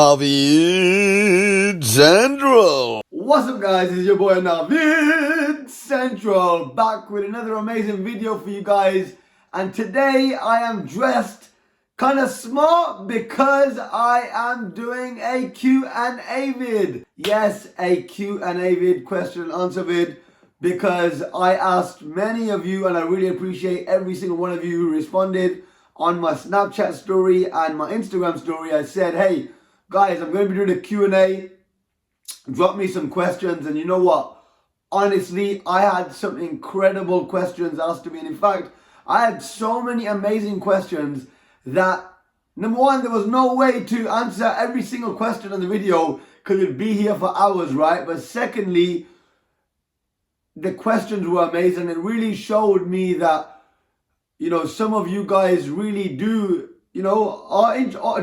Naveed Central. What's up guys, it's your boy Naveed Central back with another amazing video for you guys, and today I am dressed kind of smart because I am doing a Q&A vid. Yes, a Q&A vid, question and answer vid, because I asked many of you and I really appreciate every single one of you who responded on my Snapchat story and my Instagram story. I said, hey guys, I'm going to be doing a Q&A. Drop me some questions, and you know what? Honestly, I had some incredible questions asked to me, and in fact, I had so many amazing questions that, number one, there was no way to answer every single question in the video because we'd be here for hours, right? But secondly, the questions were amazing. It really showed me that, you know, some of you guys really do, you know,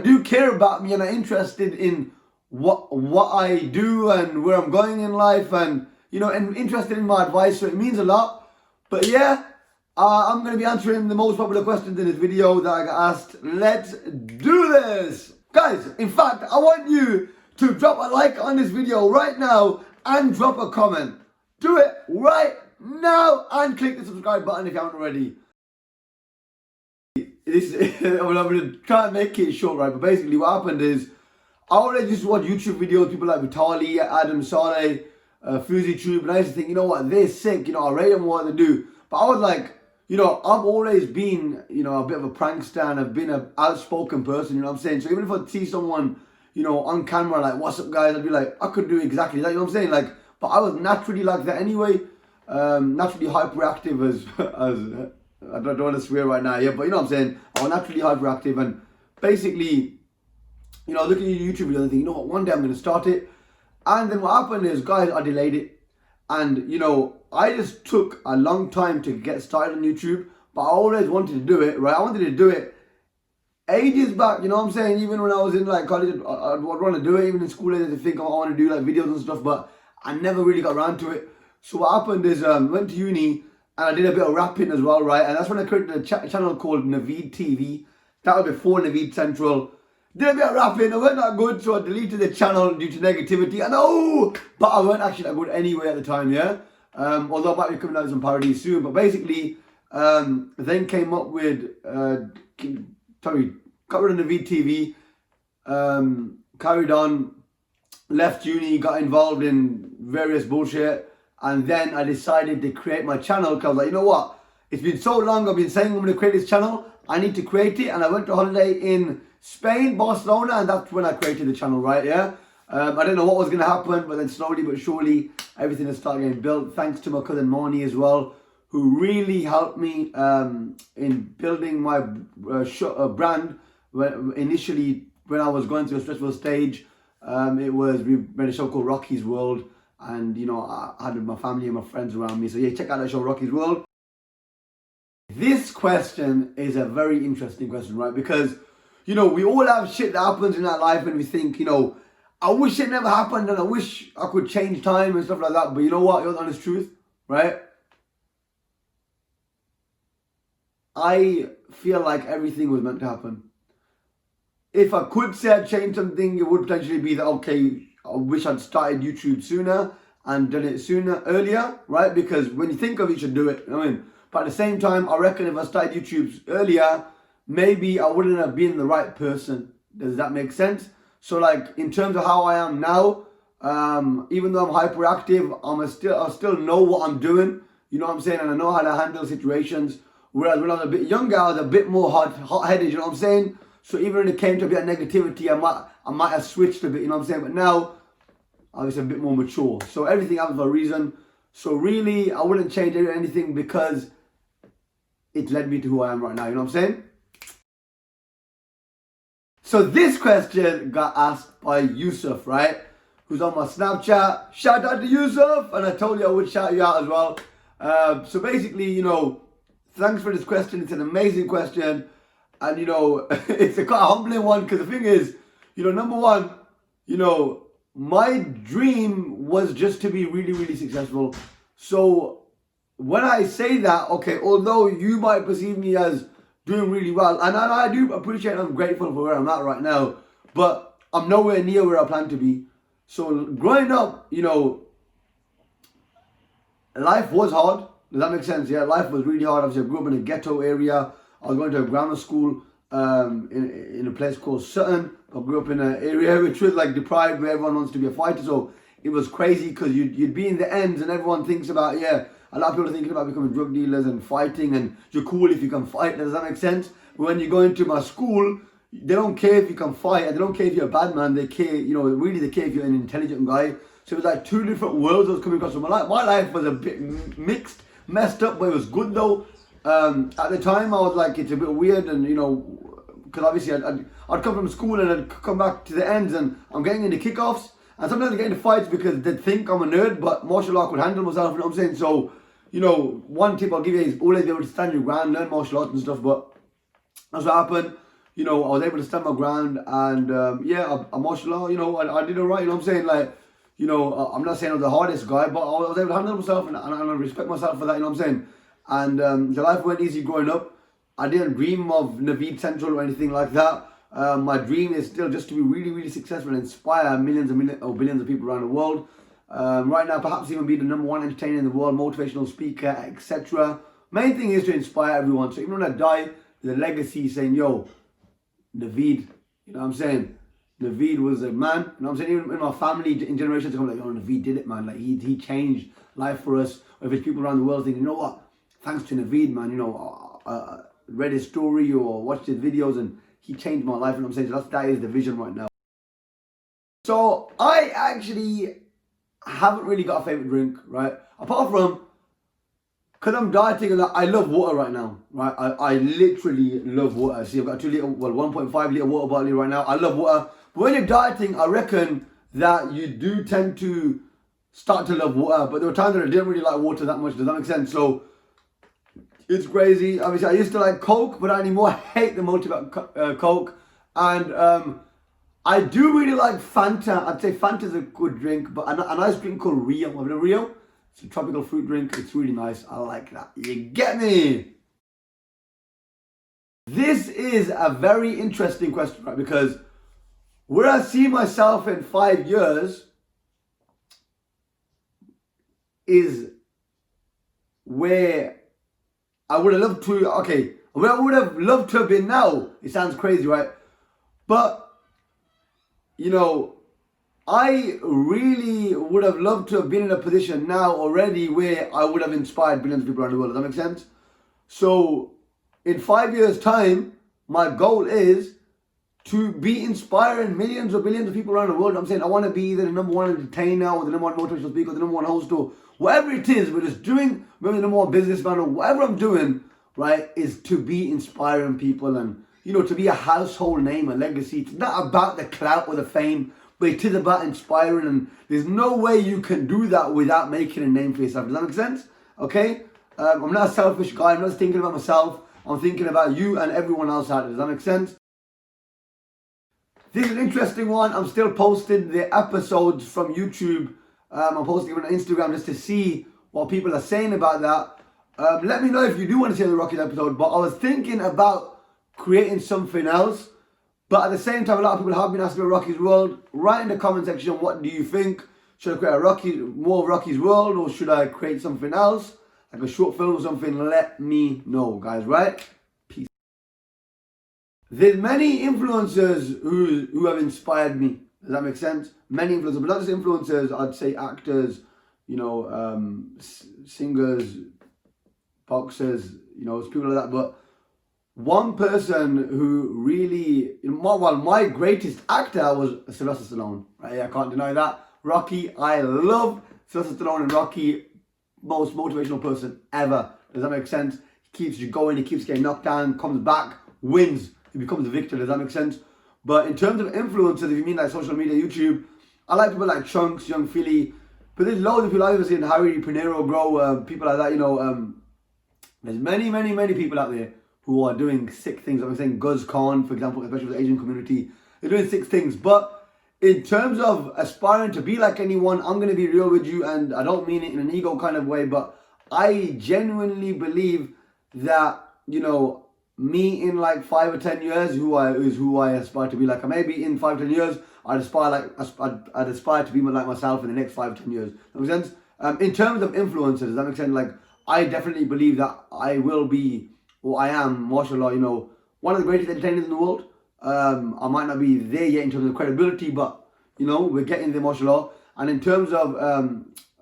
do care about me and are interested in what I do and where I'm going in life, and you know, and interested in my advice, so it means a lot. But yeah, I'm going to be answering the most popular questions in this video that I got asked. Let's do this, guys. In fact, I want you to drop a like on this video right now and drop a comment. Do it right now and click the subscribe button if you haven't already. I'm going to try and make it short, right? But basically what happened is, I always used to watch YouTube videos, people like Vitali, Adam Saleh, Fuzi Tube, and I used to think, you know what, they're sick, you know, I rate them what they do. But I was like, you know, I've always been, you know, a bit of a prankster, and I've been an outspoken person, you know what I'm saying? So even if I see someone, you know, on camera, like, what's up guys, I'd be like, I could do exactly that, you know what I'm saying? Like, but I was naturally like that anyway, naturally hyperactive as I don't want to swear right now, yeah, but you know what I'm saying? I was naturally hyperactive, and basically, you know, looking at YouTube videos and think, you know what, one day I'm going to start it. And then what happened is, guys, I delayed it. And, you know, I just took a long time to get started on YouTube. But I always wanted to do it, right? I wanted to do it ages back, you know what I'm saying? Even when I was in, like, college, I'd want to do it. Even in school, I think I want to do, like, videos and stuff. But I never really got around to it. So what happened is, went to uni and I did a bit of rapping as well, right? And that's when I created a channel called Naveed TV. That was before Naveed Central. Did a bit of rapping, I weren't that good, so I deleted the channel due to negativity. I know, but I weren't actually that good anyway at the time, yeah? Although I might be coming out with some parodies soon. But basically, then came up with, got rid of the VTV, carried on, left uni, got involved in various bullshit, and then I decided to create my channel because I was like, you know what? It's been so long, I've been saying I'm going to create this channel, I need to create it, and I went to holiday in Spain, Barcelona, and that's when I created the channel, right? Yeah. I didn't know what was going to happen, but then slowly but surely everything has started getting built. Thanks to my cousin Moni as well, who really helped me in building my brand. Initially, when I was going through a stressful stage, we made a show called Rocky's World, and you know, I had my family and my friends around me. So yeah, check out that show, Rocky's World. This question is a very interesting question, right? Because, you know, we all have shit that happens in our life and we think, you know, I wish it never happened and I wish I could change time and stuff like that. But you know what? Here's the honest truth, right? I feel like everything was meant to happen. If I could say I'd change something, it would potentially be that, okay, I wish I'd started YouTube sooner and done it earlier, right? Because when you think of it, you should do it, you know what I mean? But at the same time, I reckon if I started YouTube earlier, maybe I wouldn't have been the right person. Does that make sense? So like, in terms of how I am now, even though I'm hyperactive, I still know what I'm doing. You know what I'm saying? And I know how to handle situations. Whereas when I was a bit younger, I was a bit more hot-headed, you know what I'm saying? So even when it came to a bit of negativity, I might have switched a bit, you know what I'm saying? But now, I was a bit more mature. So everything happens for a reason. So really, I wouldn't change anything because it led me to who I am right now, you know what I'm saying? So this question got asked by Yusuf, right? Who's on my Snapchat. Shout out to Yusuf, and I told you I would shout you out as well. So basically, you know, thanks for this question. It's an amazing question. And, you know, it's a quite humbling one because the thing is, you know, number one, you know, my dream was just to be really, really successful. So when I say that, okay, although you might perceive me as doing really well, and I do appreciate and I'm grateful for where I'm at right now, but I'm nowhere near where I plan to be. So growing up, you know, life was hard. Does that make sense? Yeah, life was really hard. Obviously, I grew up in a ghetto area. I was going to a grammar school in a place called Sutton. I grew up in an area which was like deprived, where everyone wants to be a fighter. So it was crazy because you'd be in the ends and everyone thinks about, yeah, a lot of people are thinking about becoming drug dealers and fighting, and you're cool if you can fight. Does that make sense? But when you go into my school, they don't care if you can fight, and they don't care if you're a bad man. They care, you know, really they care if you're an intelligent guy. So it was like two different worlds I was coming across. So my life was a bit mixed, messed up, but it was good though. At the time, I was like, it's a bit weird, and you know, because obviously I'd come from school and I'd come back to the ends, and I'm getting into kickoffs, and sometimes I get into fights because they think I'm a nerd, but martial art could handle myself. You know what I'm saying? So, you know, one tip I'll give you is always be able to stand your ground, learn martial arts and stuff. But that's what happened. You know, I was able to stand my ground, and yeah, I martial art. You know, I did alright. You know what I'm saying? Like, you know, I'm not saying I'm the hardest guy, but I was able to handle myself, and I respect myself for that. You know what I'm saying? And the life weren't easy growing up. I didn't dream of Naveed Central or anything like that. My dream is still just to be really, really successful and inspire millions or billions of people around the world. Right now, perhaps even be the #1 entertainer in the world, motivational speaker, etc. Main thing is to inspire everyone. So even when I die, there's a legacy saying, yo, Naveed, you know what I'm saying? Naveed was a man, you know what I'm saying? Even in my family, in generations, I'm like, oh, Naveed did it, man. Like, he changed life for us. Or if it's people around the world thinking, you know what? Thanks to Naveed, man, you know, read his story or watched his videos, and he changed my life. And I'm saying that is the vision right now. So I actually haven't really got a favorite drink, right? Apart from, because I'm dieting and I love water right now, right? I literally love water. See, I've got 1.5 litre water bottle right now. I love water. But when you're dieting, I reckon that you do tend to start to love water. But there were times that I didn't really like water that much. Does that make sense? So it's crazy. Obviously, I used to like Coke, but I anymore hate the multi-pack Coke. And I do really like Fanta. I'd say Fanta's a good drink, but a nice drink called Rio. Have you know Rio? It's a tropical fruit drink. It's really nice. I like that. You get me? This is a very interesting question, right? Because where I see myself in 5 years is where I would have loved to, okay, where I would have loved to have been now. It sounds crazy, right? But, you know, I really would have loved to have been in a position now already where I would have inspired billions of people around the world. Does that make sense? So, in 5 years' time, my goal is to be inspiring millions or billions of people around the world. I'm saying I want to be either the #1 entertainer or the #1 motivational speaker or the #1 host or whatever it is, but it's doing, maybe the #1 businessman or whatever I'm doing, right, is to be inspiring people and, you know, to be a household name, a legacy. It's not about the clout or the fame, but it is about inspiring, and there's no way you can do that without making a name for yourself. Does that make sense? Okay? I'm not a selfish guy. I'm not just thinking about myself. I'm thinking about you and everyone else out there. Does that make sense? This is an interesting one. I'm still posting the episodes from YouTube. I'm posting them on Instagram just to see what people are saying about that. Let me know if you do want to see the Rockies episode. But I was thinking about creating something else. But at the same time, a lot of people have been asking about Rocky's World. Write in the comment section, what do you think? Should I create more Rocky's World, or should I create something else? Like a short film or something? Let me know, guys, right? Peace. There's many influencers who have inspired me. Does that make sense? Many influencers, but not just influencers, I'd say actors, you know, singers, boxers, you know, people like that. But one person who really, my greatest actor was Sylvester Stallone. Right? I can't deny that. Rocky, I love Sylvester Stallone, and Rocky, most motivational person ever. Does that make sense? He keeps you going, he keeps getting knocked down, comes back, wins, he becomes a victor. Does that make sense? But in terms of influencers, if you mean like social media, YouTube, I like people like Chunks, Young Philly, but there's loads of people I've seen, Harry Pinero Grow, people like that, you know. There's many people out there who are doing sick things. I'm saying Guz Khan, for example, especially with the Asian community, they're doing sick things. But in terms of aspiring to be like anyone, I'm going to be real with you, and I don't mean it in an ego kind of way, but I genuinely believe that, you know, me in like 5 or 10 years, who I aspire to be like. Or maybe in 5 or 10 years, I'd aspire to be like myself in the next 5 or 10 years. That makes sense? In terms of influencers, does that make sense? Like, I definitely believe that I will be, or I am, mashallah, you know, one of the greatest entertainers in the world. I might not be there yet in terms of credibility, but, you know, we're getting there, mashallah. And in terms of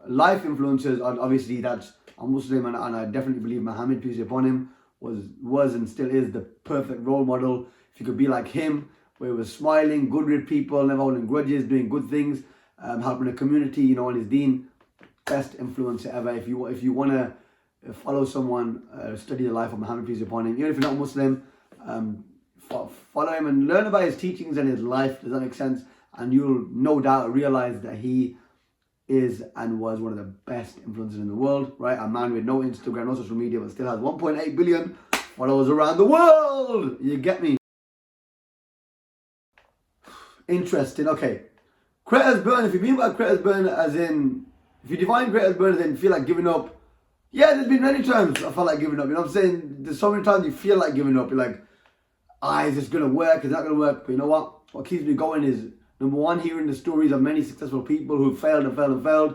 life influencers, obviously that's, I'm Muslim, and I definitely believe Muhammad, peace be upon him, was and still is the perfect role model. If you could be like him, where he was smiling, good with people, never holding grudges, doing good things, helping the community, you know, on his deen, best influencer ever. If you want to follow someone, study the life of Muhammad, peace be upon him, even if you're not Muslim, follow him and learn about his teachings and his life. Does that make sense? And you'll no doubt realize that he is and was one of the best influencers in the world, right? A man with no Instagram, no social media, but still has 1.8 billion followers around the world. You get me? Interesting. Okay. Creators burn. If you mean by creators burn as in, if you define creators burn as in feel like giving up, yeah, there's been many times I felt like giving up. You know what I'm saying? There's so many times you feel like giving up. You're like, is this going to work? Is that going to work? But you know what? What keeps me going is, number one, hearing the stories of many successful people who failed and failed and failed,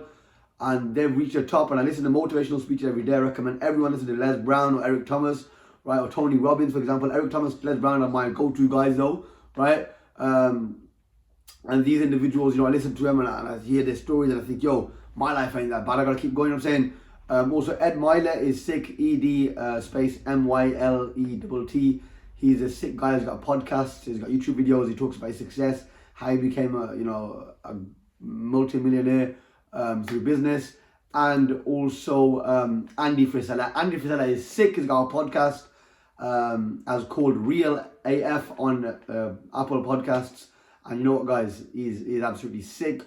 and they've reached the top. And I listen to motivational speeches every day. I recommend everyone listen to Les Brown or Eric Thomas, right? Or Tony Robbins, for example. Eric Thomas, Les Brown are my go-to guys though, right? And these individuals, you know, I listen to them and I hear their stories and I think, yo, my life ain't that bad. I gotta keep going. You know what I'm saying? Also, Ed Myler is sick. ED space MYLETT. He's a sick guy. He's got a podcast. He's got YouTube videos. He talks about his success, how he became a multi-millionaire through business. And also Andy Frisella. Andy Frisella is sick. He's got a podcast as called Real AF on Apple Podcasts. And you know what, guys? He's absolutely sick.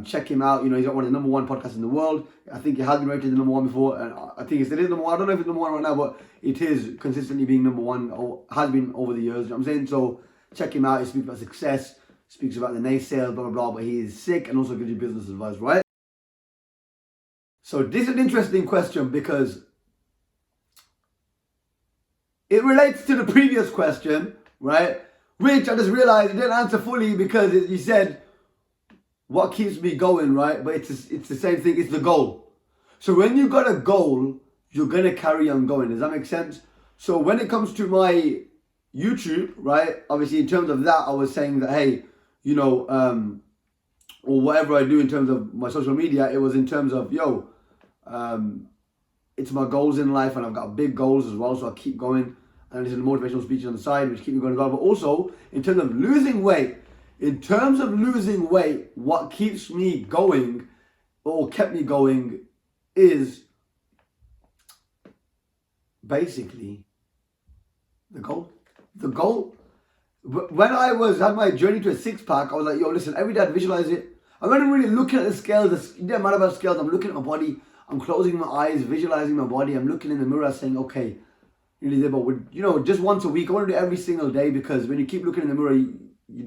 Check him out. You know, he's got one of the #1 podcasts in the world. I think he has been rated the #1 before, and I think it's still #1. I don't know if it's #1 right now, but it is consistently being #1 or has been over the years. You know what I'm saying? So check him out. He speaks about success, speaks about the naysayers, blah blah blah. But he is sick and also gives you business advice, right? So this is an interesting question because it relates to the previous question, right? Which I just realized you didn't answer fully because you said, what keeps me going, right? But it's the same thing, it's the goal. So when you got a goal, you're going to carry on going. Does that make sense? So when it comes to my YouTube, right? Obviously in terms of that, I was saying that, hey, you know, or whatever I do in terms of my social media, it was in terms of, yo, it's my goals in life and I've got big goals as well. So I keep going. And listen to motivational speeches on the side, which keep me going as well. But also, in terms of losing weight, what keeps me going, or kept me going, is basically the goal. The goal. When I had my journey to a six-pack, I was like, yo, listen, every day I'd visualize it. I'm not really looking at the scales. It doesn't matter about scales. I'm looking at my body. I'm closing my eyes, visualizing my body. I'm looking in the mirror saying, okay, really there, but you know, just once a week. I want to do it every single day because when you keep looking in the mirror, you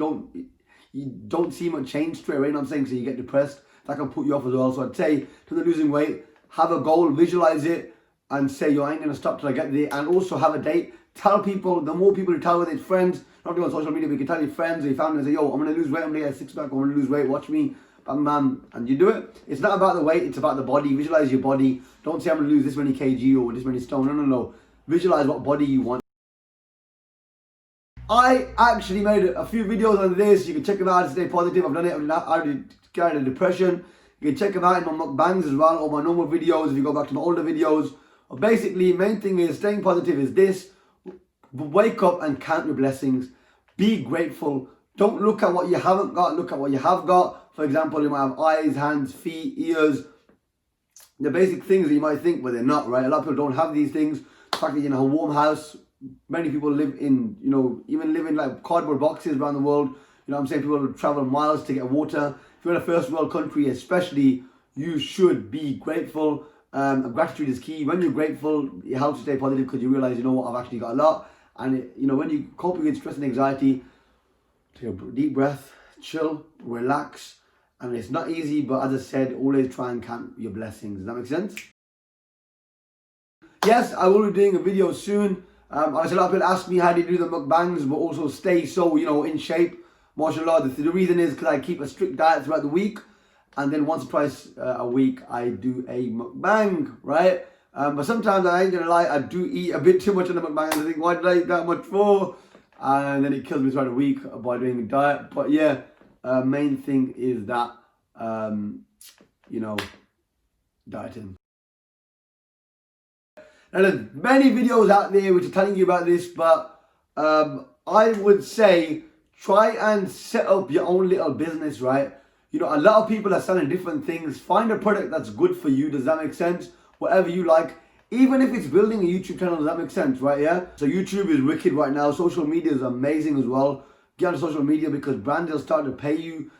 don't see much change straight away. You know what I'm saying? So you get depressed. That can put you off as well. So I'd say to the losing weight, have a goal, visualize it, and say, yo, I ain't gonna stop till I get there. And also have a date. Tell people. The more people you tell with it's friends, not only on social media, but you can tell your friends or your family and say, yo, I'm gonna lose weight. I'm gonna get a six-pack. I'm gonna lose weight. Watch me. Bam, bam, and you do it. It's not about the weight. It's about the body. Visualize your body. Don't say I'm gonna lose this many kg or this many stone. No. Visualize what body you want. I actually made a few videos on this. You can check them out to stay positive. I've done it. I did get out of depression. You can check them out in my mukbangs as well, or my normal videos if you go back to my older videos. But basically, main thing is staying positive is this. Wake up and count your blessings. Be grateful. Don't look at what you haven't got. Look at what you have got. For example, you might have eyes, hands, feet, ears. The basic things that you might think, but they're not, right? A lot of people don't have these things. The fact that you're in a warm house. Many people live in, you know, even live in like cardboard boxes around the world. You know what I'm saying? People travel miles to get water. If you're in a first world country especially, you should be grateful. Gratitude is key. When you're grateful, it helps you stay positive because you realize, you know what, I've actually got a lot. And, you know, when you cope with stress and anxiety, take a deep breath, chill, relax. And it's not easy, but as I said, always try and count your blessings. Does that make sense? Yes, I will be doing a video soon. Obviously, a lot of people ask me how do you do the mukbangs, but also stay so, in shape. MashaAllah, the reason is because I keep a strict diet throughout the week. And then once or twice a week, I do a mukbang, right? But sometimes, I ain't gonna lie, I do eat a bit too much on the mukbang. And I think, why did I eat that much for? And then it kills me throughout the week by doing a diet. But yeah, main thing is that, dieting. Now, there's many videos out there which are telling you about this, but I would say try and set up your own little business, right? A lot of people are selling different things. Find a product that's good for you. Does that make sense? Whatever you like. Even if it's building a YouTube channel, does that make sense, right? Yeah? So YouTube is wicked right now. Social media is amazing as well. Get on social media because brands will start to pay you.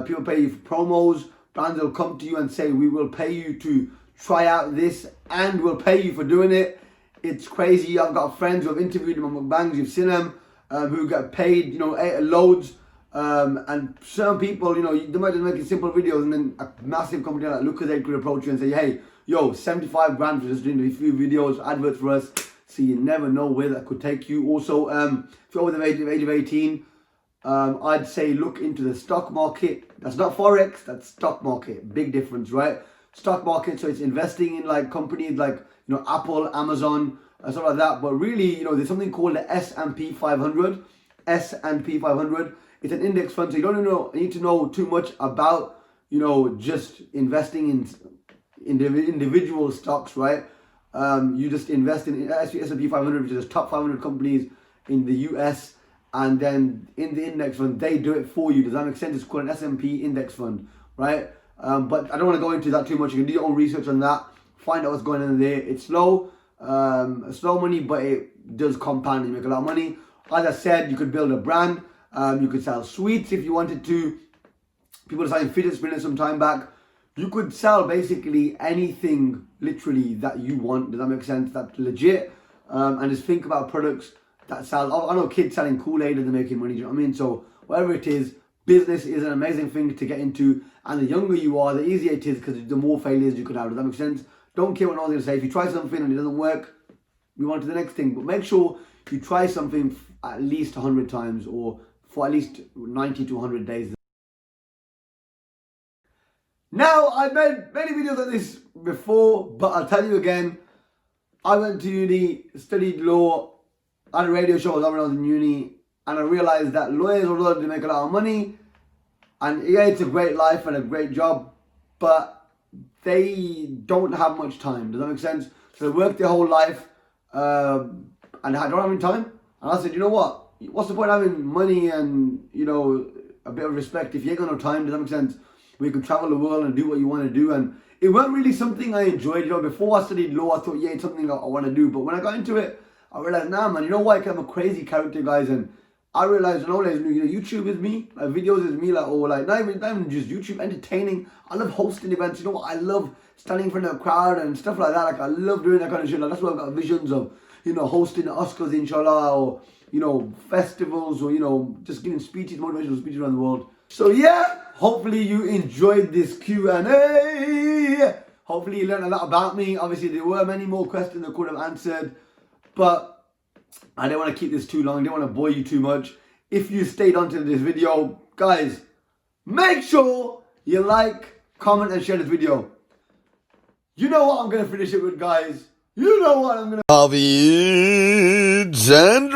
People pay you for promos. Brands will come to you and say, we will pay you to try out this and we'll pay you for doing it. It's crazy. I've got friends who have interviewed them on mukbangs. You've seen them who get paid, loads. And certain people, they might just making simple videos and then a massive company like Lucozade could approach you and say, hey, yo, 75 grand for just doing a few videos, adverts for us. So you never know where that could take you. Also, if you're over the age of 18, I'd say look into the stock market. That's not Forex, that's stock market. Big difference, right? Stock market, so it's investing in like companies like, Apple, Amazon, stuff like that. But really, there's something called the S&P 500. S&P 500. It's an index fund, so you don't need to know too much about, just investing in individual stocks, right? You just invest in S&P 500, which is the top 500 companies in the US, and then in the index fund, they do it for you. Does that make sense? It's called an S&P index fund, right? But I don't want to go into that too much. You can do your own research on that, find out what's going on there. It's slow money, but it does compound and you make a lot of money. As I said, you could build a brand. You could sell sweets if you wanted to. People decided fidget spinners some time back. You could sell basically anything, literally, that you want. Does that make sense? That's legit. And just think about products that sell. I know kids selling Kool-Aid and they're making money. Do you know what I mean? So whatever it is, business is an amazing thing to get into. And the younger you are, the easier it is because the more failures you could have. Does that make sense? Don't care what no one's going to say. If you try something and it doesn't work, move on to the next thing. But make sure you try something at least 100 times or for at least 90 to 100 days. Now, I've made many videos like this before, but I'll tell you again, I went to uni, studied law, I had a radio show when I was in uni, and I realised that lawyers are allowed to make a lot of money, and yeah, it's a great life and a great job, but they don't have much time. Does that make sense? So they work their whole life, and I don't have any time. And I said, you know what? What's the point of having money and, a bit of respect if you ain't got no time? Does that make sense? We can travel the world and do what you want to do. And it wasn't really something I enjoyed. Before I studied law, I thought, yeah, it's something I want to do. But when I got into it, I realized, nah, man, you know what? I'm a crazy character, guys. And I realized, YouTube is me. Like, videos is me. Like, not even just YouTube, entertaining. I love hosting events. I love standing in front of a crowd and stuff like that. Like, I love doing that kind of shit. Like, that's why I've got visions of, hosting Oscars, inshallah, or, festivals, or, just giving speeches, motivational speeches around the world. So, yeah, hopefully you enjoyed this Q&A. Hopefully you learned a lot about me. Obviously, there were many more questions I could have answered, but I didn't want to keep this too long. I didn't want to bore you too much. If you stayed on to this video, guys, make sure you like, comment, and share this video. You know what I'm going to finish it with, guys. You know what I'm going to... Naveed and